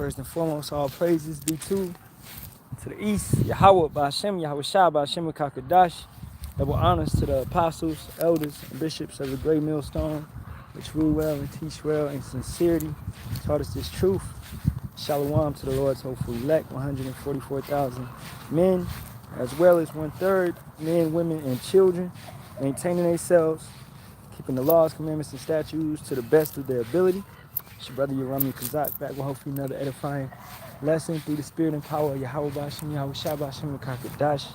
First and foremost, all praises be to the east, Yahawah, Bahasham, Yahawashi, Bahasham, Kakadash. Double honors to the apostles, elders, and bishops of the great millstone, which rule well and teach well in sincerity, taught us this truth. Shalawam to the Lord's hopeful elect, 144,000 men, as well as 1/3 men, women, and children, maintaining themselves, keeping the laws, commandments, and statutes to the best of their ability. It's your brother Yerami Kazak, back with hopefully another edifying lesson through the spirit and power of Yahawah, Bahasham, Yahawashi, Bahasham, and Kakadash.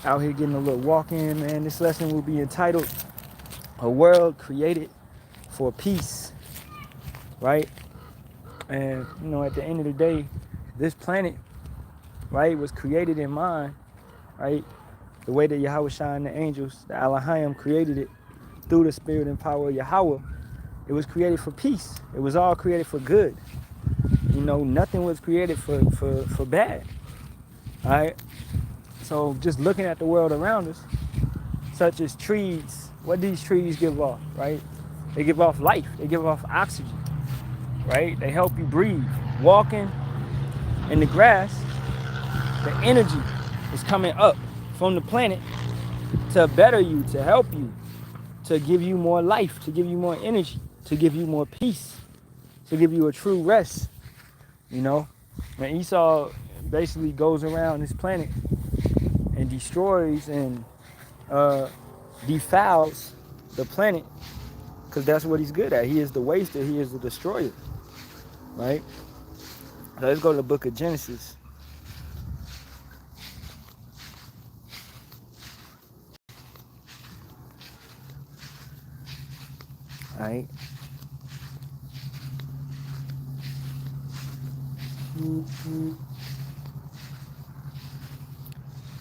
Out here getting a little walk in, man. This lesson will be entitled A World Created for Peace, right? And, at the end of the day, this planet, right, was created in mind, right? The way that Yahawashi and the angels, the Halalyam, created it through the spirit and power of Yahawah. It was created for peace. It was all created for good. Nothing was created for bad. All right? So just looking at the world around us, such as trees, what these trees give off, right? They give off life. They give off oxygen, right? They help you breathe. Walking in the grass, the energy is coming up from the planet to better you, to help you, to give you more life, to give you more energy, to give you more peace, to give you a true rest. When Esau basically goes around this planet and destroys and defiles the planet, because that's what he's good at. He is the waster, he is the destroyer, right? So let's go to the book of Genesis. All right.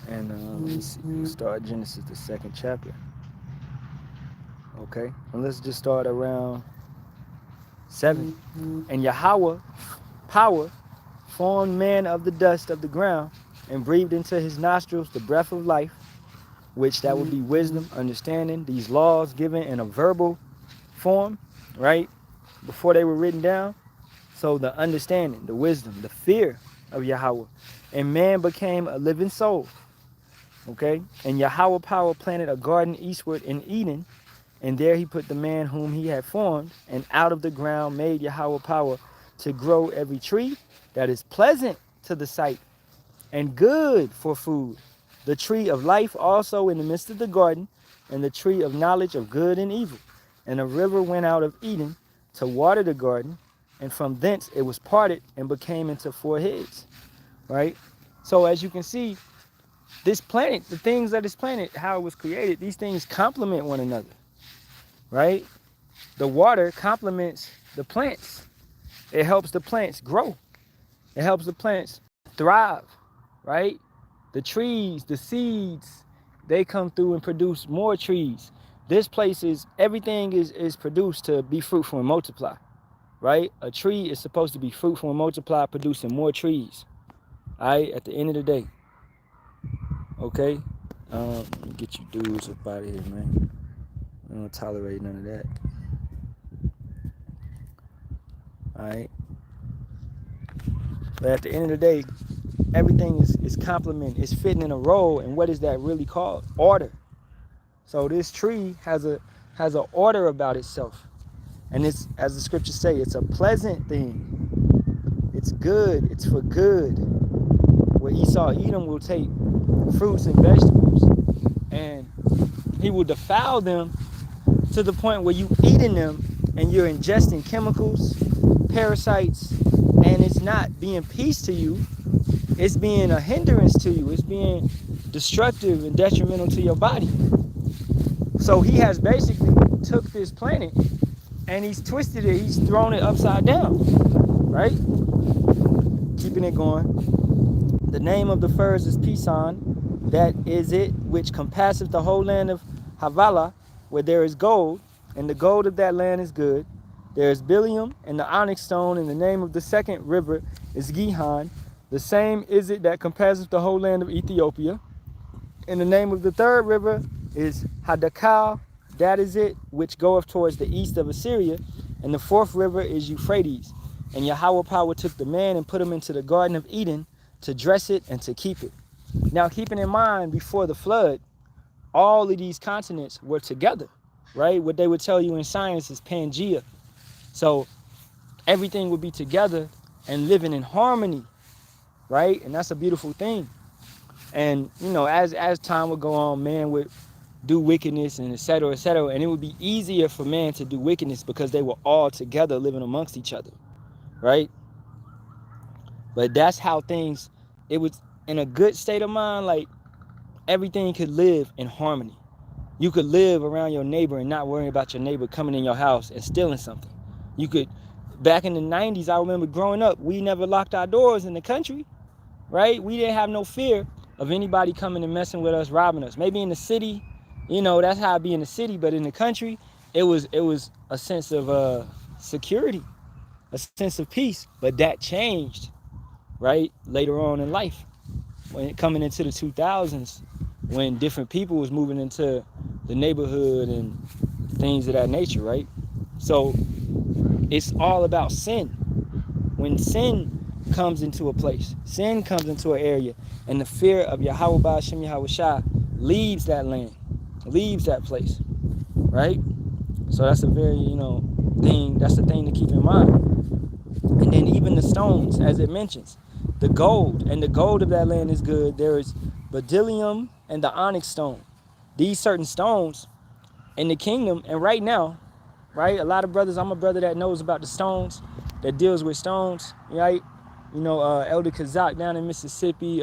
And let's see, we'll start Genesis, the 2nd chapter. Okay, and let's just start around 7. And Yahawah, power, formed man of the dust of the ground, and breathed into his nostrils the breath of life, which that would be wisdom, understanding, these laws given in a verbal form, right? Before they were written down. So the understanding, the wisdom, the fear of Yahawah. And man became a living soul. Okay? And Yahawah power planted a garden eastward in Eden, and there he put the man whom he had formed, and out of the ground made Yahawah power to grow every tree that is pleasant to the sight and good for food. The tree of life also in the midst of the garden, and the tree of knowledge of good and evil. And a river went out of Eden to water the garden, and from thence it was parted and became into 4 heads, right? So as you can see, this planet, the things of this planet, how it was created, these things complement one another, right? The water complements the plants. It helps the plants grow. It helps the plants thrive, right? The trees, the seeds, they come through and produce more trees. This place is, everything is produced to be fruitful and multiply, right? A tree is supposed to be fruitful and multiply, producing more trees, all right, at the end of the day. Okay? Let me get you dudes up out of here, man. I don't tolerate none of that. All right? But at the end of the day, everything is complement, is fitting in a role, and what is that really called? Order. So this tree has a order about itself. And it's, as the scriptures say, it's a pleasant thing. It's good. It's for good. Where Esau, Edom, will take fruits and vegetables, and he will defile them to the point where you eating them and you're ingesting chemicals, parasites, and it's not being peace to you. It's being a hindrance to you. It's being destructive and detrimental to your body. So he has basically took this planet and he's twisted it. He's thrown it upside down, right? Keeping it going. The name of the first is Pison, that is it which compasseth the whole land of Havilah, where there is gold, and the gold of that land is good. There is Bilium and the onyx stone, and the name of the second river is Gihon. The same is it that compasseth the whole land of Ethiopia. And the name of the third river is Hadakal, that is it which goeth towards the east of Assyria. And the fourth river is Euphrates. And Yahawah power took the man and put him into the Garden of Eden to dress it and to keep it. Now, keeping in mind, before the flood, all of these continents were together, right? What they would tell you in science is Pangea. So everything would be together and living in harmony, right? And that's a beautiful thing. And, you know, as time would go on, man would do wickedness and et cetera, and it would be easier for man to do wickedness because they were all together living amongst each other, right? But that's how things, it was in a good state of mind, like everything could live in harmony. You could live around your neighbor and not worry about your neighbor coming in your house and stealing something. You could, back in the 90s, I remember growing up, we never locked our doors in the country, right? We didn't have no fear of anybody coming and messing with us, robbing us. Maybe in the city, you know, that's how it be in the city, but in the country, it was a sense of security, a sense of peace. But that changed, right, later on in life, when coming into the 2000s, when different people was moving into the neighborhood and things of that nature, right? So it's all about sin. When sin comes into a place, sin comes into an area, and the fear of Yahawah Bahasham Yahawashi leaves that land, leaves that place, right? So that's a very, you know, thing, that's the thing to keep in mind. And then even the stones, as it mentions, the gold, and the gold of that land is good. There is bdellium and the onyx stone. These certain stones in the kingdom, and right now, right, a lot of brothers, I'm a brother that knows about the stones, that deals with stones, right? You know, Elder Kazak down in Mississippi,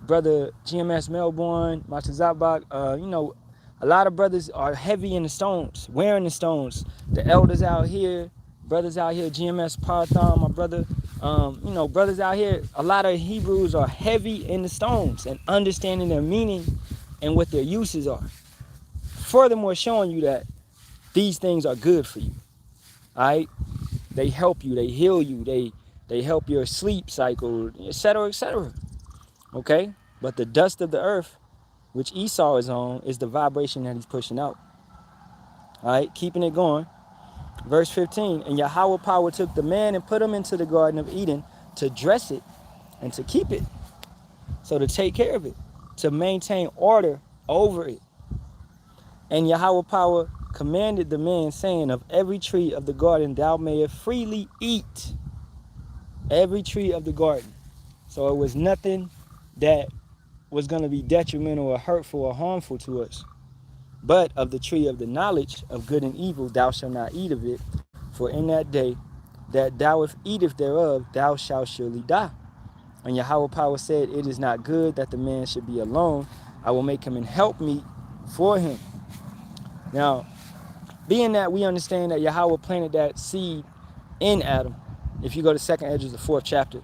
brother GMS Melbourne, Matazabak, you know, a lot of brothers are heavy in the stones, wearing the stones. The elders out here, brothers out here, GMS Ahtham, my brother, you know, brothers out here, a lot of Hebrews are heavy in the stones and understanding their meaning and what their uses are. Furthermore, showing you that these things are good for you, all right? They help you, they heal you, they help your sleep cycle, etc., okay? But the dust of the earth, which Esau is on, is the vibration that he's pushing out, all right? Keeping it going. Verse 15, and Yahawah power took the man and put him into the Garden of Eden to dress it and to keep it. So to take care of it, to maintain order over it. And Yahawah power commanded the man, saying, of every tree of the garden thou mayest freely eat. Every tree of the garden. So it was nothing that was going to be detrimental or hurtful or harmful to us. But of the tree of the knowledge of good and evil thou shalt not eat of it, for in that day that thou eatest thereof thou shalt surely die. And Yahawah power said, it is not good that the man should be alone. I will make him an helpmeet for him. Now, being that we understand that Yahawah planted that seed in Adam, if you go to 2nd Esdras, the 4th chapter,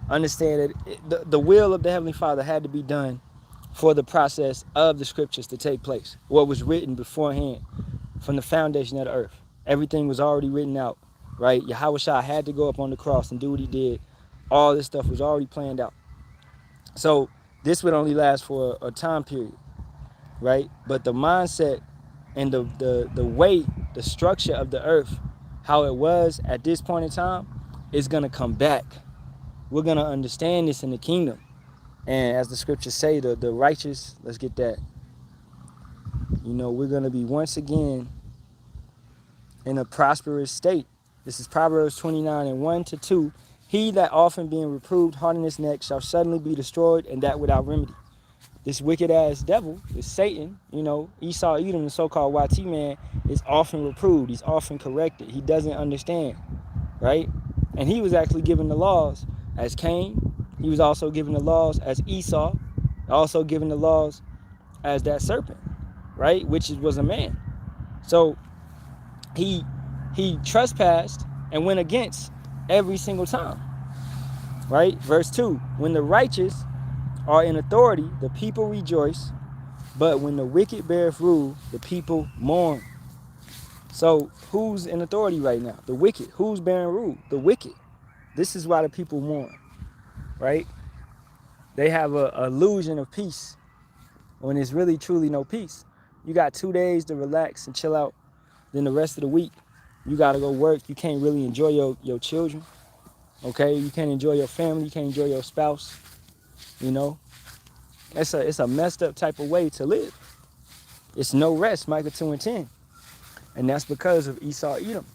understand that the will of the Heavenly Father had to be done for the process of the scriptures to take place. What was written beforehand from the foundation of the earth. Everything was already written out, right? Yahawashi had to go up on the cross and do what he did. All this stuff was already planned out. So this would only last for a time period, right? But the mindset and the way, the structure of the earth, how it was at this point in time, is going to come back. We're going to understand this in the kingdom. And as the scriptures say, the righteous, let's get that. You know, we're going to be once again in a prosperous state. This is Proverbs 29 and 1-2. He that often being reproved, harden his neck, shall suddenly be destroyed, and that without remedy. This wicked ass devil, this Satan, you know, Esau Edom, the so-called YT man, is often reproved. He's often corrected. He doesn't understand, right? And he was actually given the laws as Cain. He was also given the laws as Esau, also given the laws as that serpent, right? Which was a man. So he trespassed and went against every single time, right? Verse 2, when the righteous are in authority, the people rejoice, but when the wicked beareth rule, the people mourn. So who's in authority right now? The wicked. Who's bearing rule? The wicked. This is why the people mourn, right? They have an illusion of peace when it's really truly no peace. You got 2 days to relax and chill out. Then the rest of the week, you got to go work. You can't really enjoy your children. Okay, you can't enjoy your family, you can't enjoy your spouse. You know, it's a messed up type of way to live. It's no rest, Micah 2:10, and that's because of Esau Edom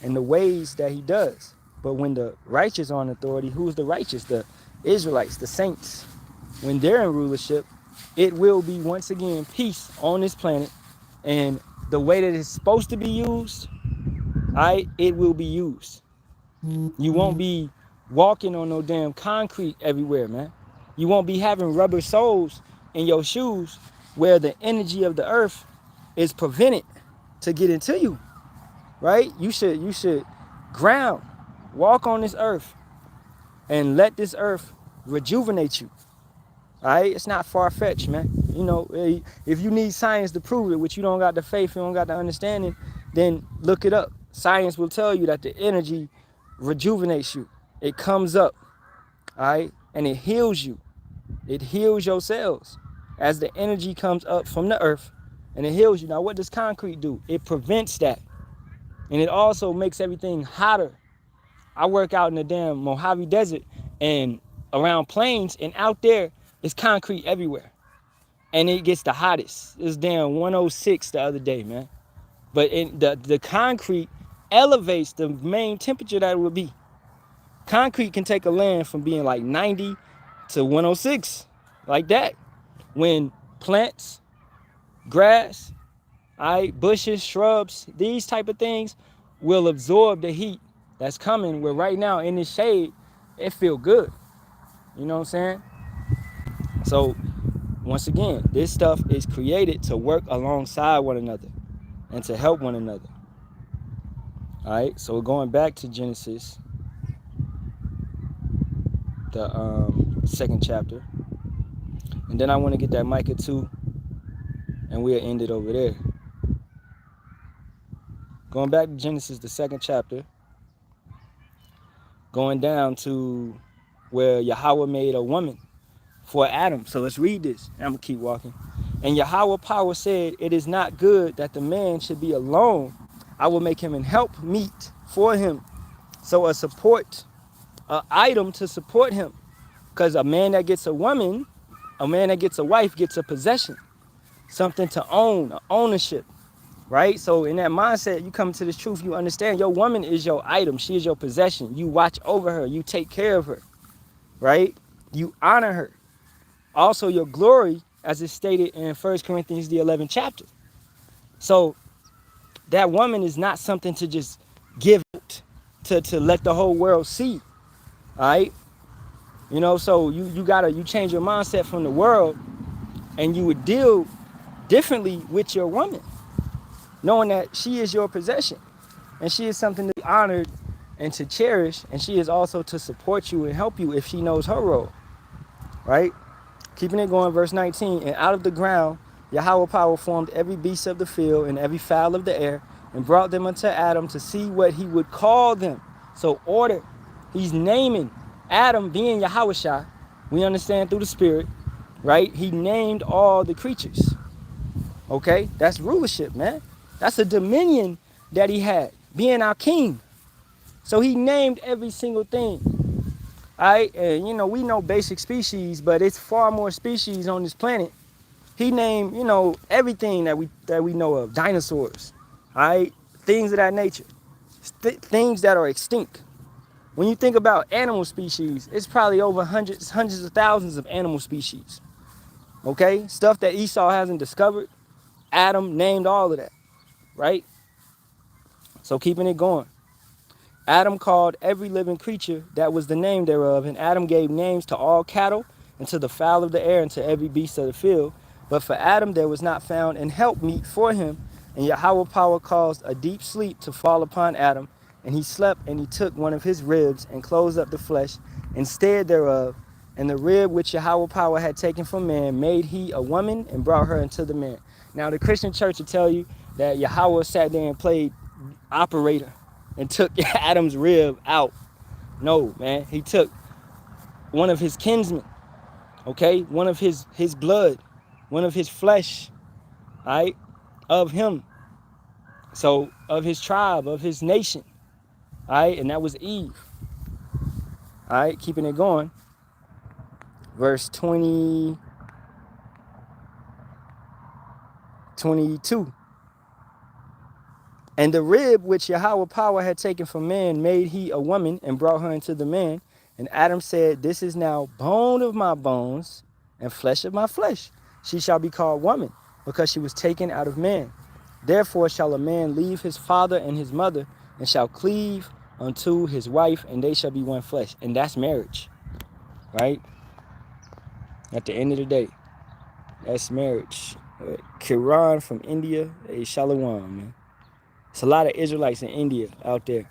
and the ways that he does. But when the righteous are in authority, who's the righteous? The Israelites, the saints. When they're in rulership, it will be once again peace on this planet, and the way that it's supposed to be used, it will be used. You won't be walking on no damn concrete everywhere, man. You won't be having rubber soles in your shoes where the energy of the earth is prevented to get into you, right? You should ground, walk on this earth, and let this earth rejuvenate you. All right, it's not far-fetched, man. You know, if you need science to prove it, which you don't got the faith, you don't got the understanding, then look it up. Science will tell you that the energy rejuvenates you. It comes up, all right, and it heals you. It heals your cells as the energy comes up from the earth, and it heals you. Now, what does concrete do? It prevents that, and it also makes everything hotter. I work out in the damn Mojave Desert and around plains, and out there, it's concrete everywhere. And it gets the hottest. It's damn 106 the other day, man. But the concrete elevates the main temperature that it would be. Concrete can take a land from being like 90 to 106, like that. When plants, grass, bushes, shrubs, these type of things will absorb the heat that's coming, where right now in the shade, it feel good. You know what I'm saying? So once again, this stuff is created to work alongside one another and to help one another. All right, so going back to Genesis, the second chapter, and then I want to get that Micah 2, and we'll end it over there. Going back to Genesis, the second chapter, going down to where Yahawah made a woman for Adam. So let's read this. I'm going to keep walking. And Yahawah power said, it is not good that the man should be alone. I will make him an help meet for him. So an item to support him. Because a man that gets a woman, a man that gets a wife gets a possession. Something to own, ownership. Right? So in that mindset, you come to this truth, you understand your woman is your item. She is your possession. You watch over her. You take care of her. Right? You honor her. Also your glory, as it's stated in 1 Corinthians, the 11th chapter. So that woman is not something to just give out, to let the whole world see. All right? You know, so you change your mindset from the world, and you would deal differently with your woman, knowing that she is your possession, and she is something to be honored and to cherish, and she is also to support you and help you if she knows her role. Right? Keeping it going, verse 19, and out of the ground Yahawah power formed every beast of the field and every fowl of the air, and brought them unto Adam to see what he would call them. So order, he's naming Adam being Yahawashi. We understand through the spirit, right? He named all the creatures. Okay, that's rulership, man. That's a dominion that he had, being our king. So he named every single thing. All right, and you know, we know basic species, but it's far more species on this planet. He named, you know, everything that we know of, dinosaurs, all right, things of that nature, things that are extinct. When you think about animal species, it's probably over hundreds of thousands of animal species. Okay, stuff that Esau hasn't discovered, Adam named all of that, right? So keeping it going. Adam called every living creature that was the name thereof, and Adam gave names to all cattle, and to the fowl of the air, and to every beast of the field. But for Adam there was not found an helpmeet for him, and Yahawah power caused a deep sleep to fall upon Adam, and he slept, and he took one of his ribs, and closed up the flesh instead thereof, and the rib which Yahawah power had taken from man made he a woman, and brought her unto the man. Now the Christian church will tell you that Yahawah sat there and played operator and took Adam's rib out. No, man. He took one of his kinsmen, okay? One of his blood, one of his flesh, all right? Of him. So, of his tribe, of his nation, all right? And that was Eve. All right, keeping it going. Verse 22. And the rib which Yahawah power had taken from man made he a woman and brought her into the man. And Adam said, this is now bone of my bones and flesh of my flesh. She shall be called woman, because she was taken out of man. Therefore shall a man leave his father and his mother, and shall cleave unto his wife, and they shall be one flesh. And that's marriage, right? At the end of the day, that's marriage. Kiran from India, a Shalawam, man. It's a lot of Israelites in India out there,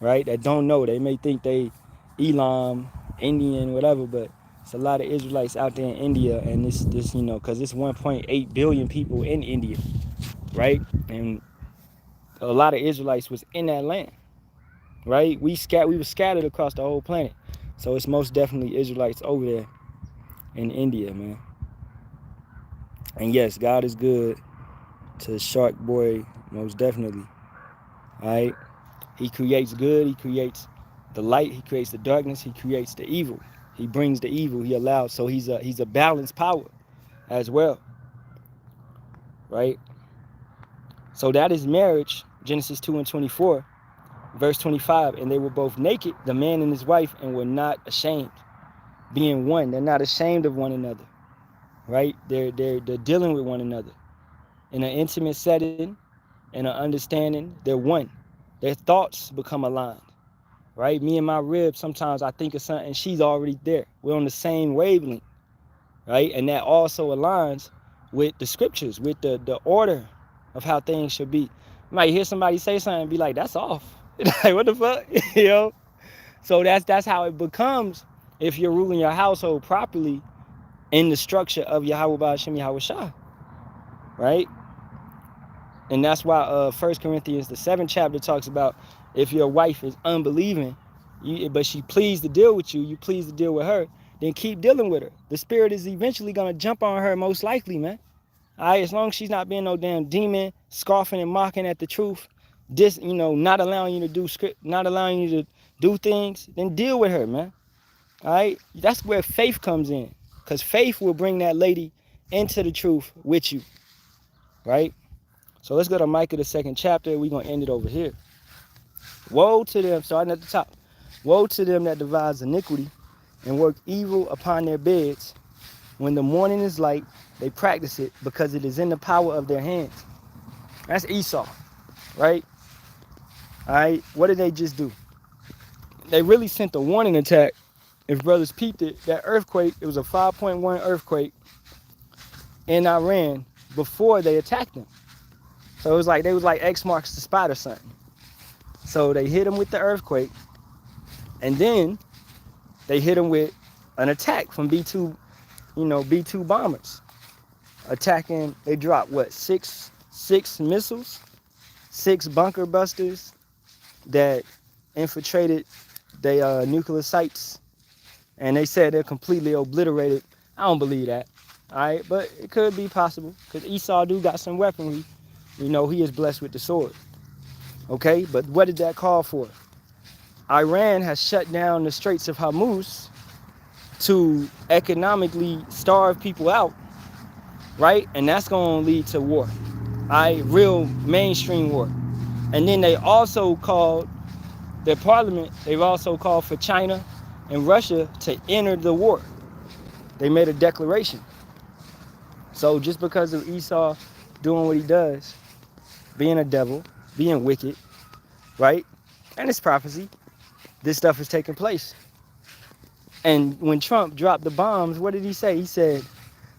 right, that don't know. They may think they Elam, Indian, whatever, but it's a lot of Israelites out there in India, and this because it's 1.8 billion people in India, right? And a lot of Israelites was in that land, right? We were scattered across the whole planet. So it's most definitely Israelites over there in India, man. And yes, God is good to Shark Boy, most definitely. All right? He creates good, he creates the light, he creates the darkness, he creates the evil. He brings the evil, he allows. So he's a balanced power as well. Right? So that is marriage, Genesis 2:24. Verse 25, and they were both naked, the man and his wife, and were not ashamed. Being one, they're not ashamed of one another. Right? They're dealing with one another. In an intimate setting, in an understanding, they're one. Their thoughts become aligned. Right? Me and my rib, sometimes I think of something, she's already there. We're on the same wavelength. Right? And that also aligns with the scriptures, with the order of how things should be. You might hear somebody say something and be like, that's off. Like, what the fuck? You know? So that's how it becomes if you're ruling your household properly in the structure of Yahawah, Bahasham, Yahawashi. Right? And that's why 1 Corinthians, the 7th chapter, talks about if your wife is unbelieving, but she pleased to deal with you, you pleased to deal with her, then keep dealing with her. The spirit is eventually going to jump on her, most likely, man. All right, as long as she's not being no damn demon, scoffing and mocking at the truth, not allowing you to do script, not allowing you to do things, then deal with her, man. All right, that's where faith comes in, because faith will bring that lady into the truth with you, right? So let's go to Micah, the 2nd chapter. We're going to end it over here. Woe to them, starting at the top. Woe to them that devise iniquity and work evil upon their beds. When the morning is light, they practice it because it is in the power of their hands. That's Esau, right? All right, what did they just do? They really sent a warning attack. If brothers peeped it, that earthquake, it was a 5.1 earthquake in Iran before they attacked them. So it was like, they was like X marks the spot or something. So they hit them with the earthquake, and then they hit them with an attack from B-2, B-2 bombers. Attacking, they dropped what, six missiles, 6 bunker busters that infiltrated their nuclear sites, and they said they're completely obliterated. I don't believe that, all right, but it could be possible, because Esau do got some weaponry. He is blessed with the sword. Okay, but what did that call for? Iran has shut down the Straits of Hormuz to economically starve people out, right? And that's going to lead to war, real mainstream war. And then they also called their parliament, they've also called for China and Russia to enter the war. They made a declaration. So just because of Esau doing what he does, being a devil, being wicked, right? And it's prophecy. This stuff is taking place. And when Trump dropped the bombs, what did he say? He said,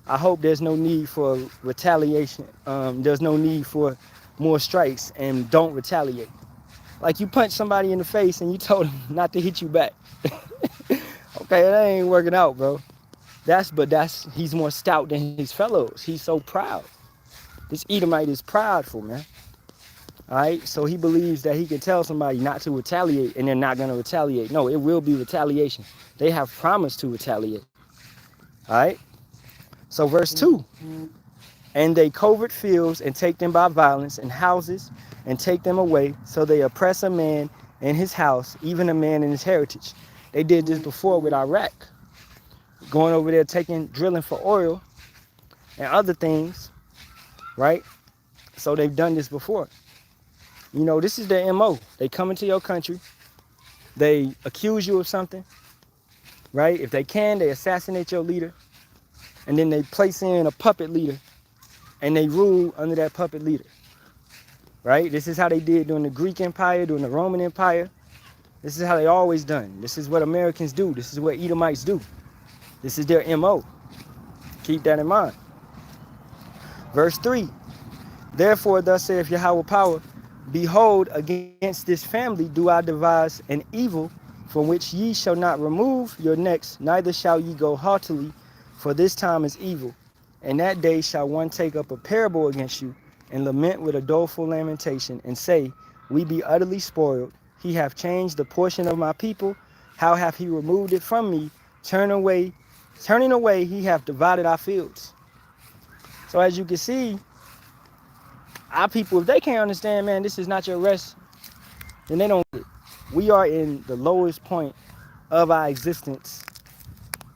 I hope there's no need for retaliation. There's no need for more strikes, and don't retaliate. Like, you punch somebody in the face and you told him not to hit you back. Okay, that ain't working out, bro. He's more stout than his fellows. He's so proud. This Edomite is prideful, man. All right, so he believes that he can tell somebody not to retaliate, and they're not going to retaliate. No, it will be retaliation. They have promised to retaliate. All right, so verse 2. And they covert fields and take them by violence, and houses and take them away. So they oppress a man in his house, even a man in his heritage. They did this before with Iraq, going over there drilling for oil and other things, right? So they've done this before. You know, this is their MO. They come into your country, they accuse you of something, right? If they can, they assassinate your leader, and then they place in a puppet leader, and they rule under that puppet leader, right? This is how they did during the Greek Empire, during the Roman Empire. This is how they always done. This is what Americans do. This is what Edomites do. This is their MO. Keep that in mind. Verse 3, therefore thus saith Yahweh power, behold, against this family do I devise an evil, from which ye shall not remove your necks, neither shall ye go haughtily, for this time is evil. And that day shall one take up a parable against you, and lament with a doleful lamentation, and say, we be utterly spoiled. He hath changed the portion of my people. How hath he removed it from me? Turning away, he hath divided our fields. So as you can see, our people, if they can't understand, man, this is not your rest, then they don't get it. We are in the lowest point of our existence.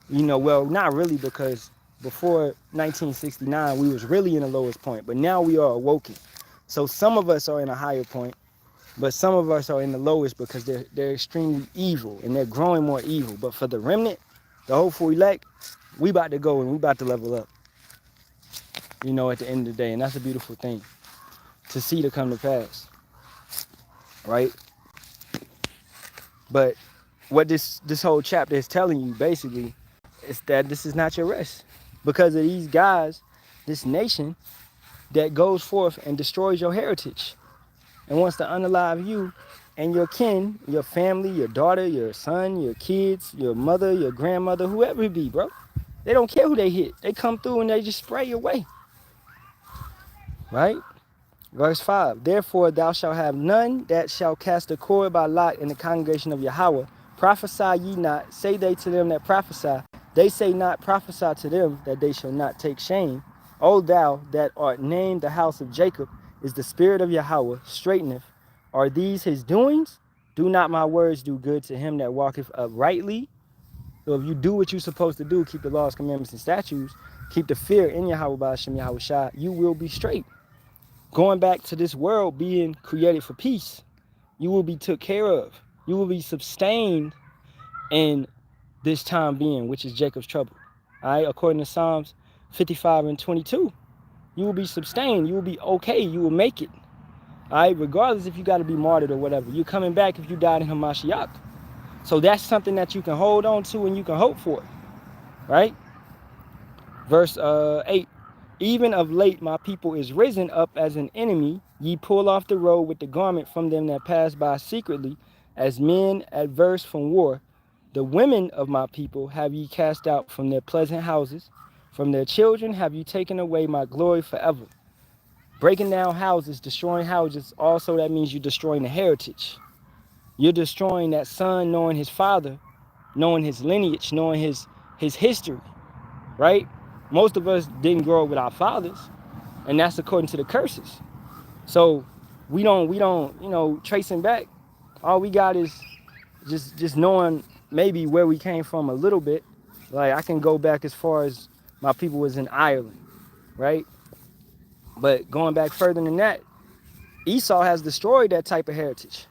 You know, well, not really, because before 1969, we was really in the lowest point, but now we are awoken. So some of us are in a higher point, but some of us are in the lowest because they're extremely evil and they're growing more evil. But for the remnant, the hopeful elect, we about to go and we about to level up, you know, at the end of the day. And that's a beautiful thing to see to come to pass, right? But what this whole chapter is telling you basically is that this is not your rest, because of these guys, this nation that goes forth and destroys your heritage and wants to unalive you and your kin, your family, your daughter, your son, your kids, your mother, your grandmother, whoever it be, bro. They don't care who they hit. They come through and they just spray you away, right? Verse 5, therefore thou shalt have none that shall cast a cord by lot in the congregation of Yahawah. Prophesy ye not, say they to them that prophesy. They say not, prophesy to them that they shall not take shame. O thou that art named the house of Jacob, is the spirit of Yahawah, straighteneth. Are these his doings? Do not my words do good to him that walketh uprightly? So if you do what you're supposed to do, keep the laws, commandments, and statutes, keep the fear in Yahawah, Bahasham, Yahawashi, you will be straight. Going back to this world being created for peace, you will be took care of. You will be sustained in this time being, which is Jacob's trouble. All right, according to Psalms 55 and 22, you will be sustained. You will be okay. You will make it. All right, regardless if you got to be martyred or whatever. You're coming back if you died in Hamashiach. So that's something that you can hold on to and you can hope for, right? Verse 8. Even of late my people is risen up as an enemy. Ye pull off the robe with the garment from them that pass by secretly, as men adverse from war. The women of my people have ye cast out from their pleasant houses. From their children have you taken away my glory forever. Breaking down houses, destroying houses, also that means you're destroying the heritage. You're destroying that son knowing his father, knowing his lineage, knowing his history, right? Most of us didn't grow up with our fathers, and that's according to the curses. So we don't, you know, tracing back. All we got is just knowing maybe where we came from a little bit. Like I can go back as far as my people was in Ireland, right? But going back further than that, Esau has destroyed that type of heritage,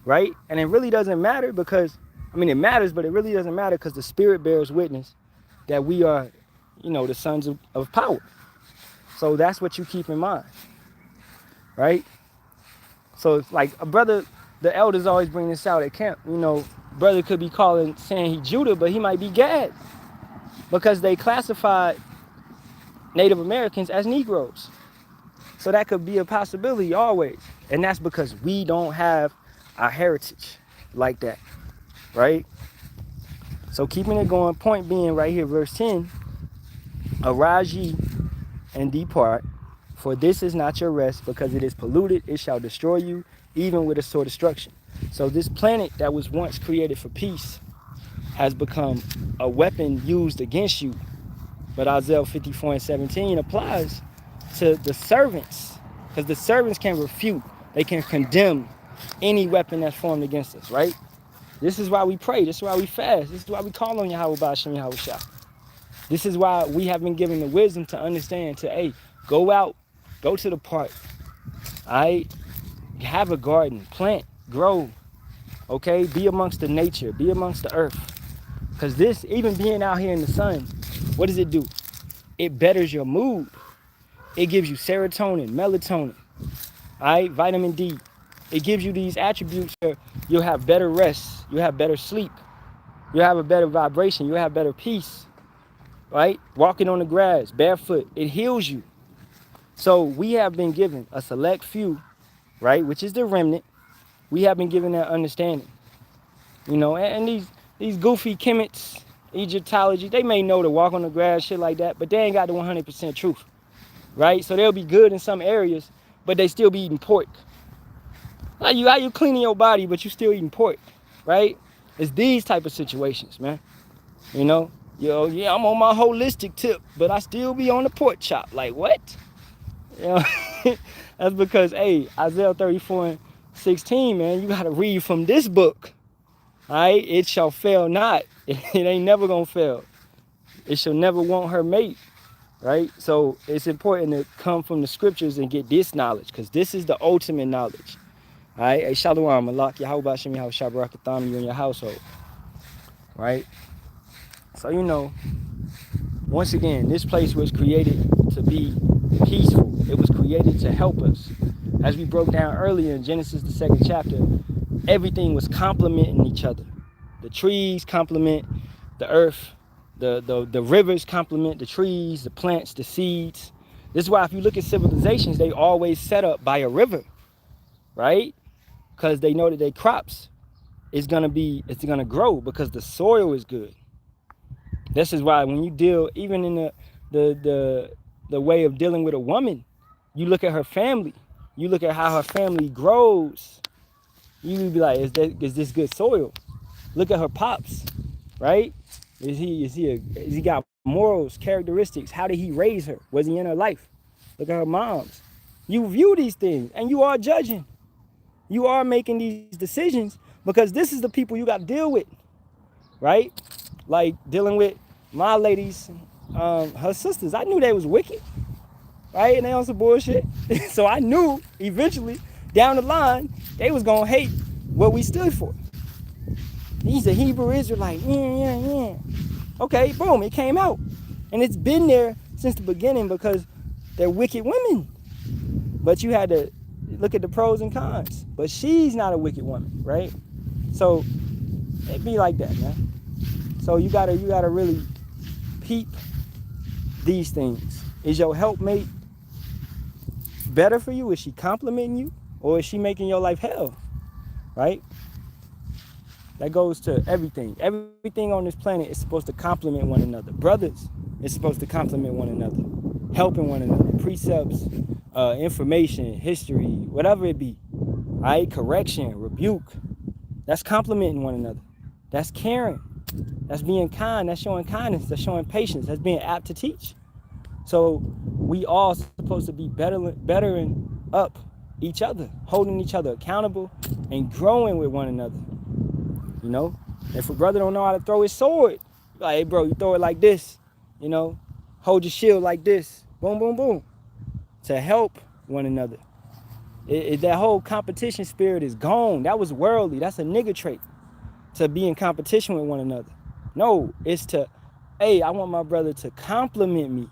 right? And it really doesn't matter because, I mean, it matters, but it really doesn't matter because the Spirit bears witness that we are, you know, the sons of power. So that's what you keep in mind, right? So it's like a brother, the elders always bring this out at camp. You know, brother could be saying he Judah, but he might be Gad because they classified Native Americans as Negroes. So that could be a possibility always. And that's because we don't have our heritage like that, right? So keeping it going, point being right here, verse 10, arise ye and depart, for this is not your rest, because it is polluted, it shall destroy you, even with a sore destruction. So this planet that was once created for peace has become a weapon used against you. But Isaiah 54 and 17 applies to the servants, because the servants can refute, they can condemn any weapon that's formed against us, right? This is why we pray. This is why we fast. This is why we call on Yahawah, Bahasham, Yahawashi. This is why we have been given the wisdom to understand to, hey, go out, go to the park, all right? Have a garden, plant, grow, okay? Be amongst the nature, be amongst the earth. Because this, even being out here in the sun, what does it do? It betters your mood. It gives you serotonin, melatonin, all right? Vitamin D. It gives you these attributes where you'll have better rest, you'll have better sleep, you'll have a better vibration, you'll have better peace, right? Walking on the grass, barefoot, it heals you. So we have been given a select few, right, which is the remnant. We have been given that understanding, you know, and these goofy chemists, Egyptology, they may know to walk on the grass, shit like that, but they ain't got the 100% truth, right? So they'll be good in some areas, but they still be eating pork. How you cleaning your body, but you still eating pork, right? It's these type of situations, man. You know, yeah, I'm on my holistic tip, but I still be on the pork chop. Like, what? You know, that's because, hey, Isaiah 34:16, man, you got to read from this book. All right? It shall fail not. It ain't never going to fail. It shall never want her mate, right? So it's important to come from the scriptures and get this knowledge, because this is the ultimate knowledge. All right? Hey, Shalawam, Malak, Yahawah, Bahasham, Yahawashi, Barak, Ahtham, you and your household. Right? So, you know, once again, this place was created to be peaceful. It was created to help us. As we broke down earlier in Genesis, the 2nd chapter, everything was complementing each other. The trees complement the earth. The rivers complement the trees, the plants, the seeds. This is why if you look at civilizations, they always set up by a river, right? Because they know that their crops it's gonna grow because the soil is good. This is why when you deal, even in the way of dealing with a woman, you look at her family, you look at how her family grows. You be like, is this good soil? Look at her pops, right? Is he got morals, characteristics? How did he raise her? Was he in her life? Look at her moms. You view these things and you are judging. You are making these decisions because this is the people you got to deal with, right? Like dealing with my ladies, her sisters. I knew they was wicked, right? And they on some bullshit. So I knew eventually down the line, they was going to hate what we stood for. He's a Hebrew Israelite. Yeah. Okay, boom, it came out. And it's been there since the beginning because they're wicked women. But you had to look at the pros and cons. But she's not a wicked woman, right? So it be like that, man. So you gotta really peep these things. Is your helpmate better for you? Is she complimenting you? Or is she making your life hell? Right? That goes to everything. Everything on this planet is supposed to complement one another. Brothers is supposed to complement one another. Helping one another. Precepts, information, history, whatever it be. All right? Correction, rebuke. That's complimenting one another. That's caring. That's being kind. That's showing kindness. That's showing patience. That's being apt to teach. So we all supposed to be bettering up each other, holding each other accountable, and growing with one another. You know, if a brother don't know how to throw his sword, like, hey, bro, you throw it like this. You know, hold your shield like this. Boom, boom, boom. To help one another. That whole competition spirit is gone. That was worldly. That's a nigga trait. To be in competition with one another. No, it's to, hey, I want my brother to compliment me.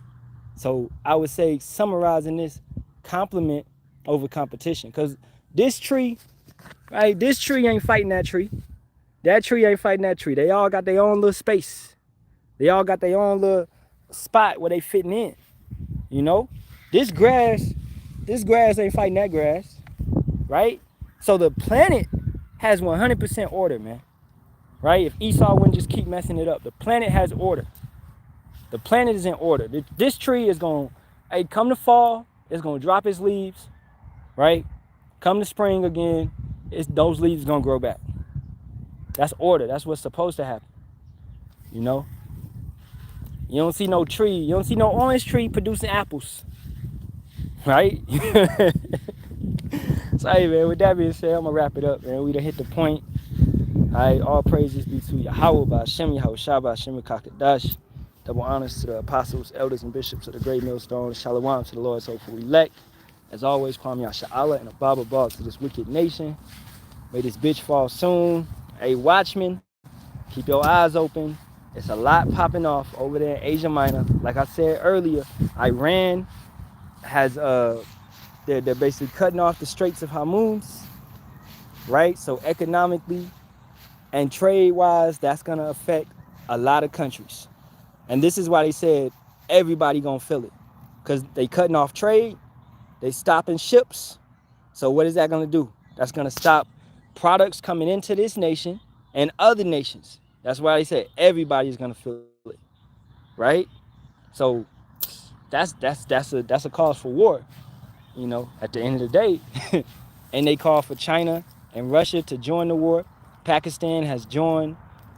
So I would say, summarizing this, compliment over competition. Because this tree, right, this tree ain't fighting that tree. That tree ain't fighting that tree. They all got their own little space. They all got their own little spot where they fitting in. You know? This grass ain't fighting that grass. Right? So the planet has 100% order, man. Right? If Esau wouldn't just keep messing it up. The planet has order. The planet is in order. This tree is going to, hey, come to fall, it's going to drop its leaves. Right? Come to spring again, those leaves going to grow back. That's order. That's what's supposed to happen. You know? You don't see no tree. You don't see no orange tree producing apples. Right? So, hey, man, with that being said, I'm going to wrap it up, man. We done hit the point. Alright, all praises be to Yahawah, Bahasham, Yahawashi, Bahasham, Kakadash. Double honors to the apostles, elders, and bishops of the great millstone. Shalawam to the Lord's hopeful elect. As always, Kwame Yasharahla and a Baba Ball to this wicked nation. May this bitch fall soon. Hey, watchmen, keep your eyes open. It's a lot popping off over there in Asia Minor. Like I said earlier, Iran has they're basically cutting off the Straits of Hormuz, right? So economically and trade-wise, that's gonna affect a lot of countries. And this is why they said everybody gonna feel it, because they cutting off trade, they stopping ships. So what is that gonna do? That's gonna stop products coming into this nation and other nations. That's why they said everybody's gonna feel it, right? So that's a cause for war, at the end of the day. And they call for China and Russia to join the war. Pakistan has joined.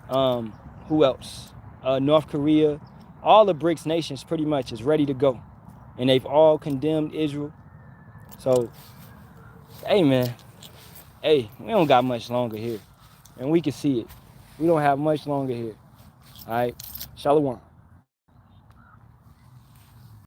Who else? North Korea. All the BRICS nations pretty much is ready to go. And they've all condemned Israel. So, hey, man. Hey, we don't got much longer here. And we can see it. We don't have much longer here. All right? Shalawam.